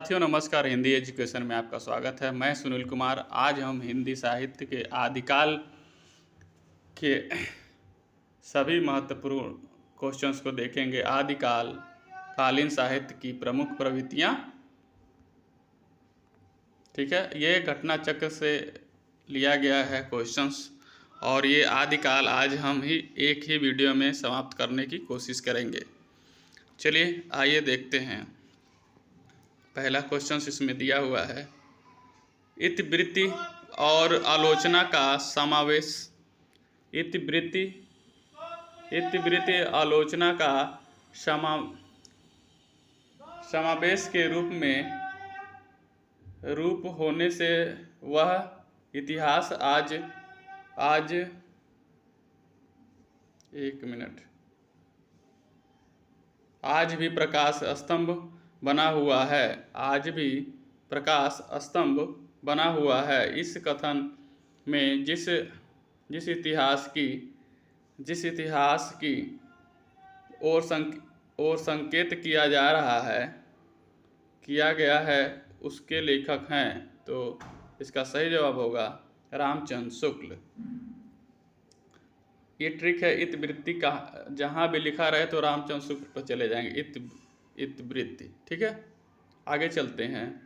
साथियों नमस्कार। हिंदी एजुकेशन में आपका स्वागत है। मैं सुनील कुमार। आज हम हिंदी साहित्य के आदिकाल के सभी महत्वपूर्ण क्वेश्चंस को देखेंगे। आदिकाल कालीन साहित्य की प्रमुख प्रवृत्तियाँ, ठीक है। ये घटना चक्र से लिया गया है क्वेश्चंस, और ये आदिकाल आज हम एक ही वीडियो में समाप्त करने की कोशिश करेंगे। चलिए आइए देखते हैं। पहला क्वेश्चन इसमें दिया हुआ है, इतिवृत्ति और आलोचना का समावेश। इतिवृत्ति आलोचना का समावेश के रूप होने से वह इतिहास आज भी प्रकाश स्तंभ बना हुआ है। आज भी प्रकाश स्तंभ बना हुआ है। इस कथन में जिस इतिहास की ओर संकेत किया गया है उसके लेखक हैं। तो इसका सही जवाब होगा रामचंद्र शुक्ल। ये ट्रिक है, इतिवृत्ति का जहाँ भी लिखा रहे तो रामचंद्र शुक्ल पर चले जाएंगे। इतिवृत्ति, ठीक है। आगे चलते हैं।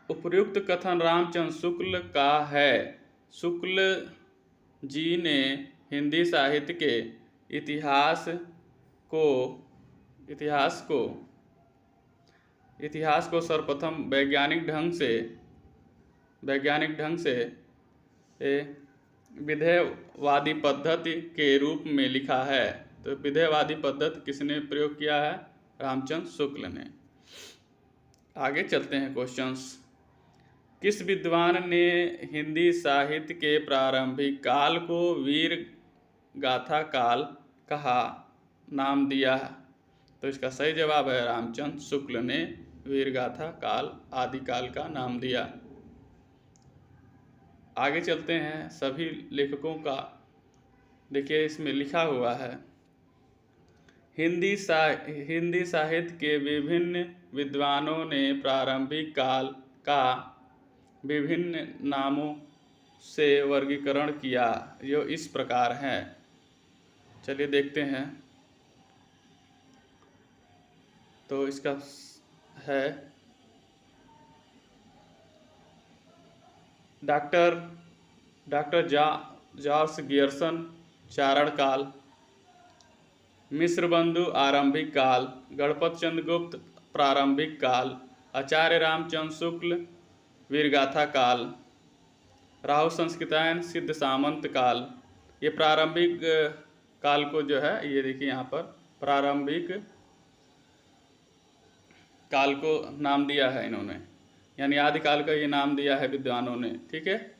उपर्युक्त कथन रामचंद्र शुक्ल का है। शुक्ल जी ने हिंदी साहित्य के इतिहास को सर्वप्रथम वैज्ञानिक ढंग से विधेयवादी पद्धति के रूप में लिखा है। तो विधेयवादी पद्धति किसने प्रयोग किया है? रामचंद्र शुक्ल ने। आगे चलते हैं क्वेश्चंस। किस विद्वान ने हिंदी साहित्य के प्रारंभिक काल को वीर गाथा काल कहा नाम दिया? तो इसका सही जवाब है रामचंद्र शुक्ल ने वीर गाथा काल आदिकाल का नाम दिया। आगे चलते हैं। सभी लेखकों का देखिए इसमें लिखा हुआ है, हिंदी साहित्य के विभिन्न विद्वानों ने प्रारंभिक काल का विभिन्न नामों से वर्गीकरण किया, जो इस प्रकार है। चलिए देखते हैं। तो इसका है डॉक्टर जॉर्ज गियर्सन चारण काल, मिश्र बंधु आरंभिक काल, गणपत चंद्र गुप्त प्रारंभिक काल, आचार्य रामचंद्र शुक्ल वीरगाथा काल, राहु संस्कृतायन सिद्ध सामंत काल। ये प्रारंभिक काल को जो है, ये देखिए यहाँ पर प्रारंभिक काल को नाम दिया है इन्होंने, यानी आदिकाल का ये नाम दिया है विद्वानों ने, ठीक है।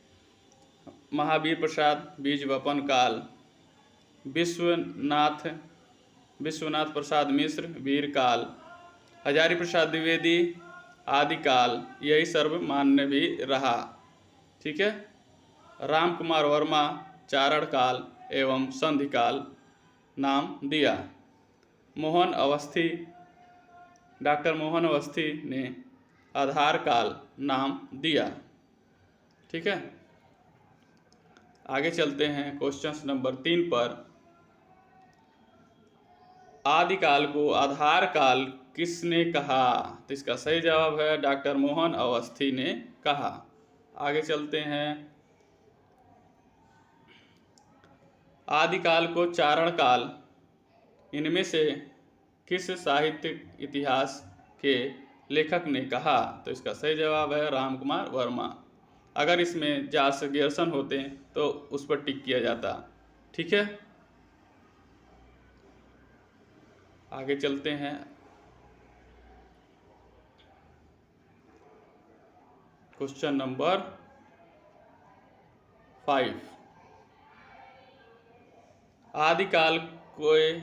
महावीर प्रसाद बीज वपन काल, विश्वनाथ प्रसाद मिश्र वीर काल, हजारी प्रसाद द्विवेदी आदिकाल, यही सर्वमान्य भी रहा, ठीक है। राम कुमार वर्मा चारण काल एवं संधि काल नाम दिया। डॉक्टर मोहन अवस्थी ने आधार काल नाम दिया, ठीक है। आगे चलते हैं क्वेश्चन नंबर 3 पर। आदिकाल को आधार काल किसने कहा? तो इसका सही जवाब है डॉक्टर मोहन अवस्थी ने कहा। आगे चलते हैं। आदिकाल को चारण काल इनमें से किस साहित्यिक इतिहास के लेखक ने कहा? तो इसका सही जवाब है राम कुमार वर्मा। अगर इसमें जॉर्ज गियर्सन होते तो उस पर टिक किया जाता, ठीक है। आगे चलते हैं। Question number 5। आदिकाल के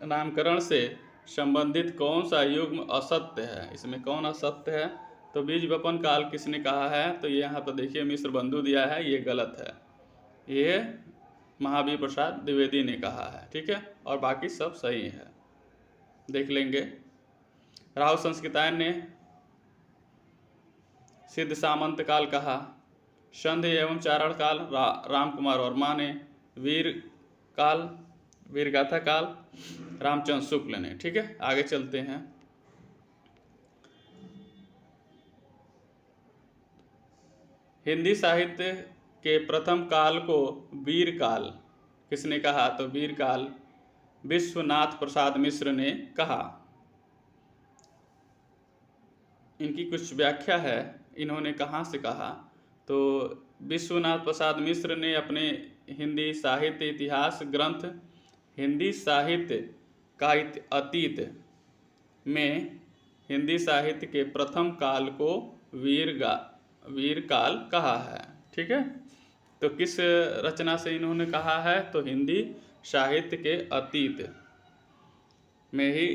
नामकरण से संबंधित कौन सा युग्म असत्य है? इसमें कौन असत्य है? तो बीज वपन काल किसने कहा है? तो ये यहाँ पर देखिए मिश्र बंधु दिया है, ये गलत है। ये महावीर प्रसाद द्विवेदी ने कहा है, ठीक है। और बाकी सब सही है, देख लेंगे। राहुल संस्कृतायन ने सिद्ध सामंत काल कहा। संधि एवं चारण काल राम कुमार वर्मा ने। वीरगाथा काल रामचंद्र शुक्ल ने। ठीक है, आगे चलते हैं। हिंदी साहित्य के प्रथम काल को वीर काल किसने कहा? तो वीर काल विश्वनाथ प्रसाद मिश्र ने कहा। इनकी कुछ व्याख्या है, इन्होंने कहाँ से कहा? तो विश्वनाथ प्रसाद मिश्र ने अपने हिंदी साहित्य इतिहास ग्रंथ हिंदी साहित्य का अतीत में हिंदी साहित्य के प्रथम काल को वीर काल कहा है। ठीक है, तो किस रचना से इन्होंने कहा है? तो हिंदी साहित्य के अतीत में ही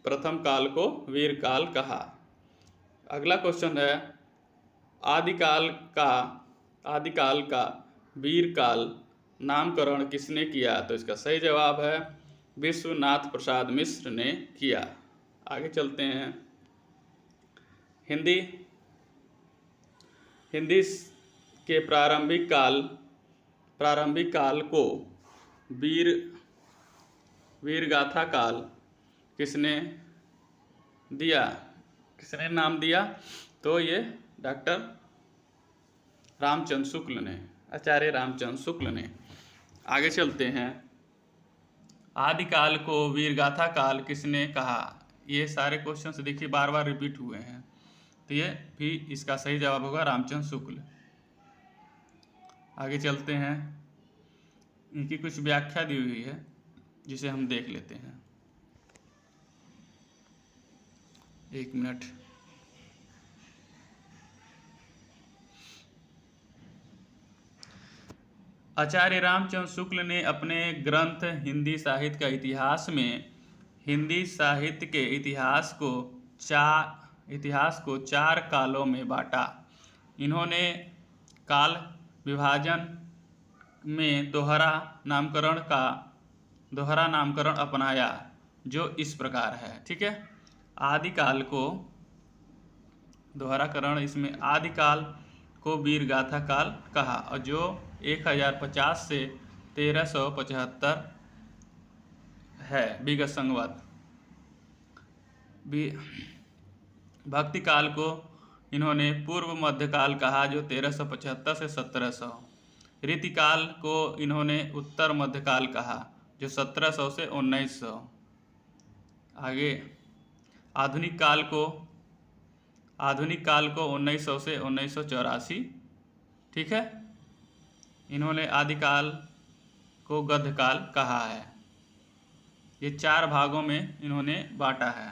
प्रथम काल को वीर काल कहा। अगला क्वेश्चन है, आदिकाल का वीर काल नामकरण किसने किया? तो इसका सही जवाब है विश्वनाथ प्रसाद मिश्र ने किया। आगे चलते हैं। हिंदी के प्रारंभिक काल को वीरगाथा काल किसने नाम दिया? तो ये डॉक्टर रामचंद्र शुक्ल ने, आचार्य रामचंद्र शुक्ल ने। आगे चलते हैं। आदिकाल को वीरगाथा काल किसने कहा? ये सारे क्वेश्चंस देखिए बार बार रिपीट हुए हैं, तो ये भी इसका सही जवाब होगा रामचंद्र शुक्ल। आगे चलते हैं। इनकी कुछ व्याख्या दी हुई है जिसे हम देख लेते हैं। एक मिनट। आचार्य रामचंद्र शुक्ल ने अपने ग्रंथ हिंदी साहित्य का इतिहास में हिंदी साहित्य के इतिहास को चार कालों में बांटा। इन्होंने काल विभाजन में दोहरा नामकरण अपनाया, जो इस प्रकार है। ठीक है, आदिकाल को दोहराकरण, इसमें आदिकाल को वीरगाथा काल कहा, और जो 1050 से 1375 है विगत संवत। भक्ति काल को इन्होंने पूर्व मध्यकाल कहा, जो 1375 से 1700। रीतिकाल को इन्होंने उत्तर मध्यकाल कहा, जो 1700 से 1900। आगे आधुनिक काल को 1900 से 1984। ठीक है, इन्होंने आदिकाल को गद्धकाल कहा है। ये चार भागों में इन्होंने बांटा है।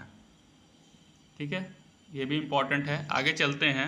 ठीक है, ये भी इम्पोर्टेंट है। आगे चलते हैं।